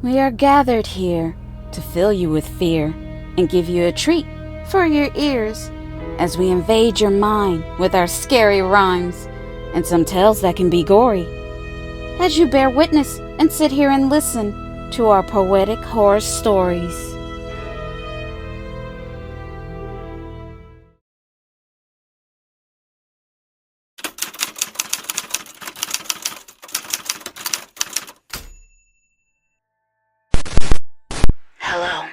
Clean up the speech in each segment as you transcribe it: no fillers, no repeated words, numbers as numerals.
We are gathered here to fill you with fear and give you a treat for your ears as we invade your mind with our scary rhymes and some tales that can be gory. As you bear witness and sit here and listen to our poetic horror stories. Hello,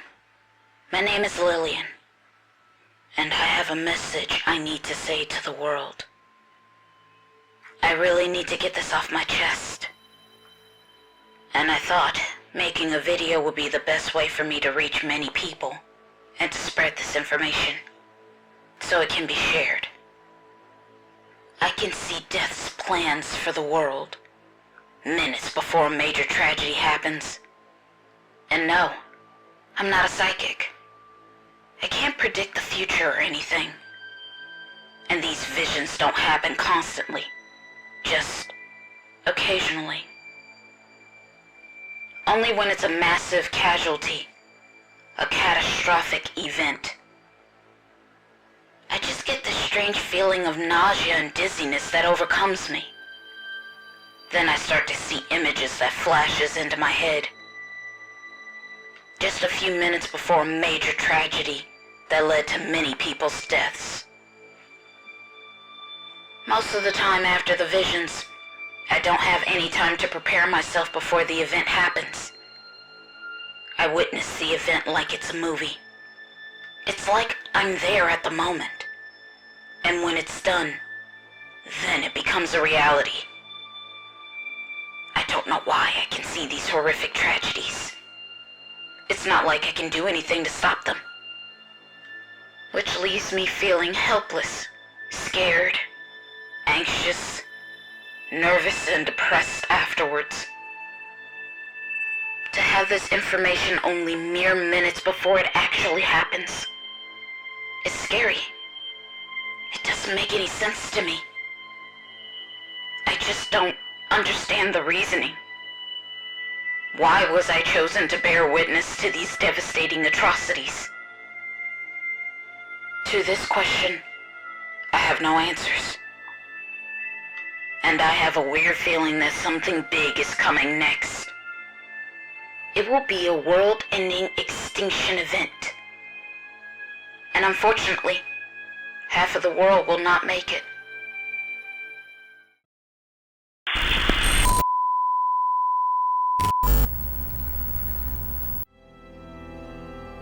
my name is Lillian, and I have a message I need to say to the world. I really need to get this off my chest, and I thought making a video would be the best way for me to reach many people and to spread this information so it can be shared. I can see death's plans for the world minutes before a major tragedy happens. And no, I'm not a psychic. I can't predict the future or anything. And these visions don't happen constantly, just occasionally. Only when it's a massive casualty, a catastrophic event. I just get this strange feeling of nausea and dizziness that overcomes me. Then I start to see images that flashes into my head. Just a few minutes before a major tragedy that led to many people's deaths. Most of the time after the visions, I don't have any time to prepare myself before the event happens. I witness the event like it's a movie. It's like I'm there at the moment. And when it's done, then it becomes a reality. I don't know why I can see these horrific tragedies. It's not like I can do anything to stop them. Which leaves me feeling helpless, scared, anxious, nervous, and depressed afterwards. To have this information only mere minutes before it actually happens is scary. It doesn't make any sense to me. I just don't understand the reasoning. Why was I chosen to bear witness to these devastating atrocities? To this question, I have no answers. And I have a weird feeling that something big is coming next. It will be a world-ending extinction event. And unfortunately, half of the world will not make it.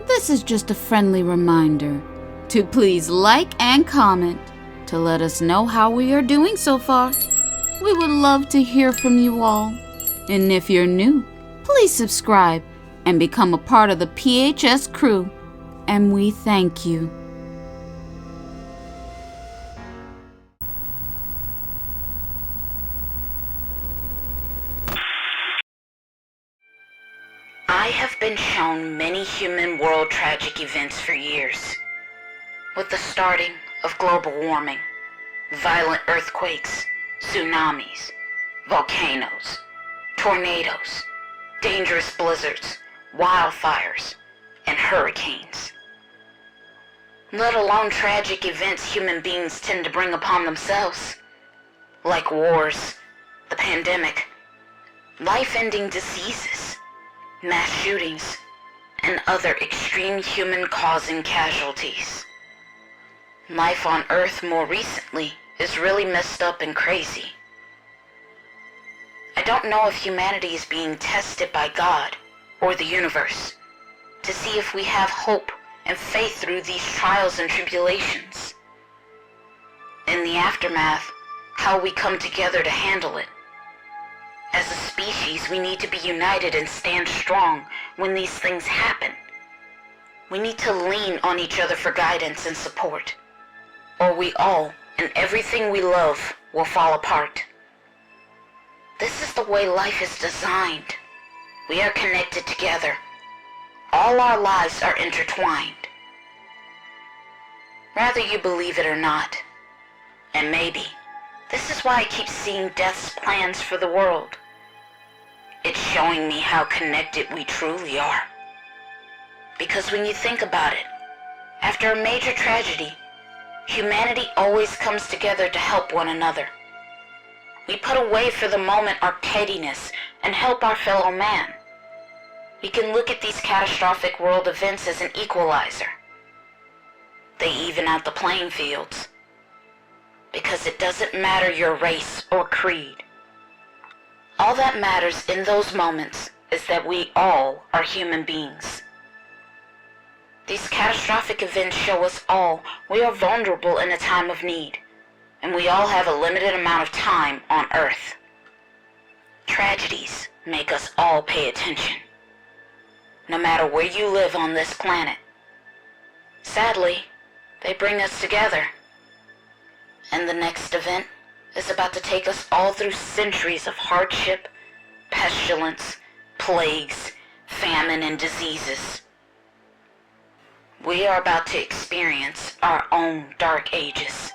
This is just a friendly reminder to please like and comment to let us know how we are doing so far. We would love to hear from you all. And if you're new, please subscribe and become a part of the PHS crew. And we thank you. I have been shown many human world tragic events for years. With the starting of global warming, violent earthquakes, tsunamis, volcanoes, tornadoes, dangerous blizzards, wildfires, and hurricanes. Let alone tragic events human beings tend to bring upon themselves, like wars, the pandemic, life-ending diseases, mass shootings, and other extreme human-causing casualties. Life on Earth more recently is really messed up and crazy. I don't know if humanity is being tested by God or the universe to see if we have hope and faith through these trials and tribulations. In the aftermath, how we come together to handle it. As a species, we need to be united and stand strong when these things happen. We need to lean on each other for guidance and support, or we all and everything we love will fall apart. This is the way life is designed. We are connected together. All our lives are intertwined. Whether you believe it or not, and maybe this is why I keep seeing death's plans for the world. It's showing me how connected we truly are. Because when you think about it, after a major tragedy, humanity always comes together to help one another. We put away for the moment our pettiness and help our fellow man. We can look at these catastrophic world events as an equalizer. They even out the playing fields. Because it doesn't matter your race or creed. All that matters in those moments is that we all are human beings. These catastrophic events show us all we are vulnerable in a time of need, and we all have a limited amount of time on Earth. Tragedies make us all pay attention, no matter where you live on this planet. Sadly, they bring us together. And the next event is about to take us all through centuries of hardship, pestilence, plagues, famine, and diseases. We are about to experience our own dark ages.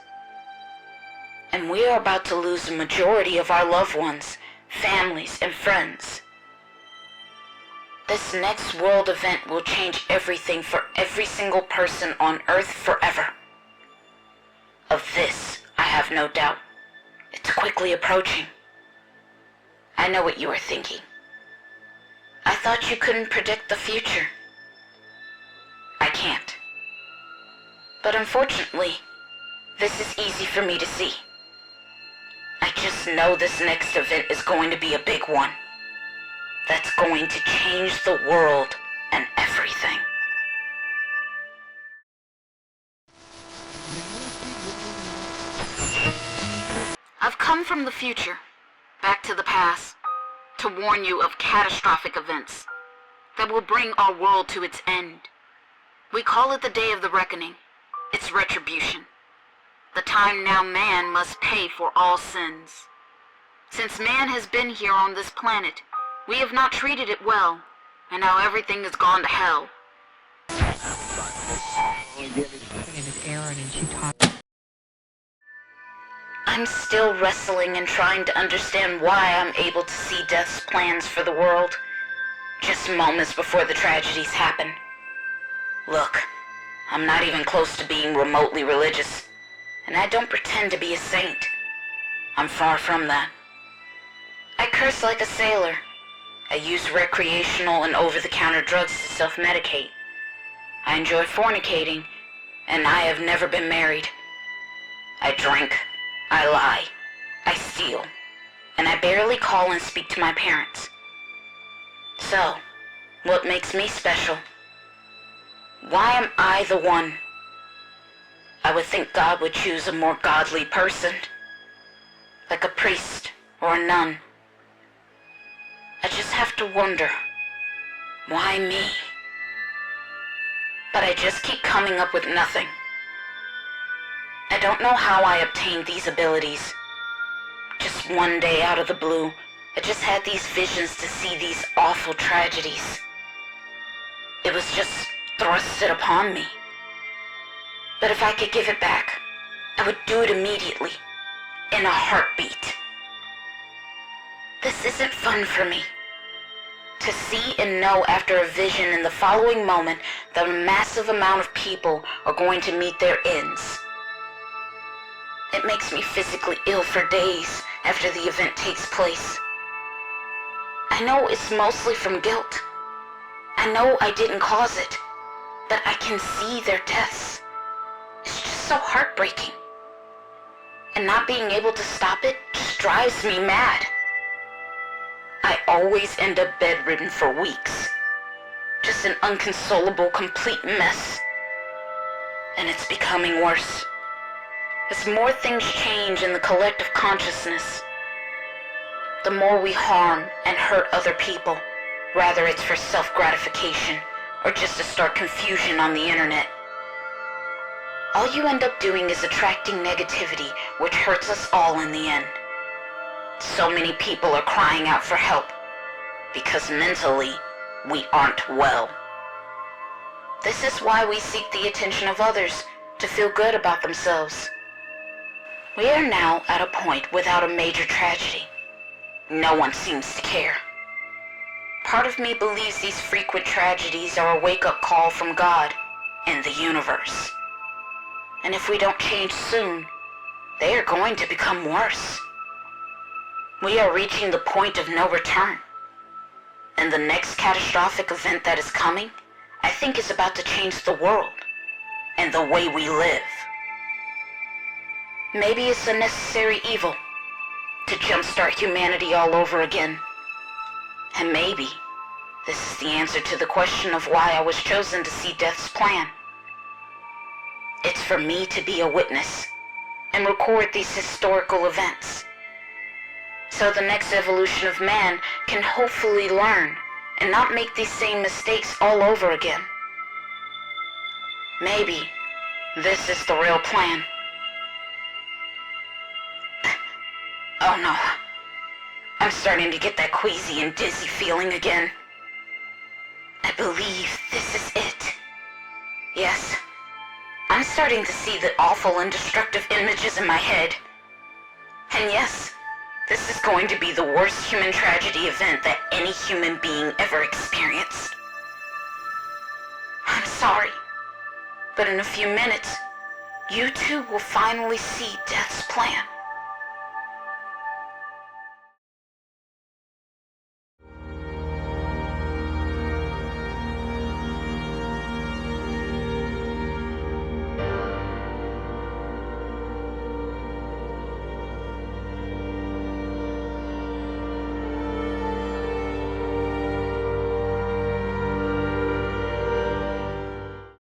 And we are about to lose the majority of our loved ones, families, and friends. This next world event will change everything for every single person on Earth forever. Of this, I have no doubt. It's quickly approaching. I know what you are thinking. I thought you couldn't predict the future. I can't. But unfortunately, this is easy for me to see. I just know this next event is going to be a big one. That's going to change the world and everything. I've come from the future, back to the past, to warn you of catastrophic events that will bring our world to its end. We call it the Day of the Reckoning. It's retribution. The time now man must pay for all sins. Since man has been here on this planet, we have not treated it well, and now everything has gone to hell. I'm still wrestling and trying to understand why I'm able to see Death's plans for the world, just moments before the tragedies happen. Look, I'm not even close to being remotely religious, and I don't pretend to be a saint. I'm far from that. I curse like a sailor. I use recreational and over-the-counter drugs to self-medicate. I enjoy fornicating, and I have never been married. I drink, I lie, I steal, and I barely call and speak to my parents. So, what makes me special? Why am I the one? I would think God would choose a more godly person, like a priest or a nun. I just have to wonder, why me? But I just keep coming up with nothing. I don't know how I obtained these abilities. Just one day out of the blue, I just had these visions to see these awful tragedies. It was just thrusted upon me. But if I could give it back, I would do it immediately, in a heartbeat. This isn't fun for me. To see and know after a vision in the following moment that a massive amount of people are going to meet their ends. It makes me physically ill for days after the event takes place. I know it's mostly from guilt. I know I didn't cause it, but I can see their deaths. It's just so heartbreaking. And not being able to stop it just drives me mad. I always end up bedridden for weeks. Just an inconsolable, complete mess. And it's becoming worse. As more things change in the collective consciousness, the more we harm and hurt other people, whether it's for self-gratification or just to start confusion on the internet. All you end up doing is attracting negativity, which hurts us all in the end. So many people are crying out for help because mentally we aren't well. This is why we seek the attention of others to feel good about themselves. We are now at a point without a major tragedy. No one seems to care. Part of me believes these frequent tragedies are a wake-up call from God and the universe. And if we don't change soon, they are going to become worse. We are reaching the point of no return. And the next catastrophic event that is coming, I think, is about to change the world and the way we live. Maybe it's a necessary evil to jumpstart humanity all over again. And maybe this is the answer to the question of why I was chosen to see Death's plan. It's for me to be a witness and record these historical events, so the next evolution of man can hopefully learn and not make these same mistakes all over again. Maybe this is the real plan. Oh no, I'm starting to get that queasy and dizzy feeling again. I believe this is it. Yes, I'm starting to see the awful and destructive images in my head. And yes, this is going to be the worst human tragedy event that any human being ever experienced. I'm sorry, but in a few minutes, you two will finally see Death's plan.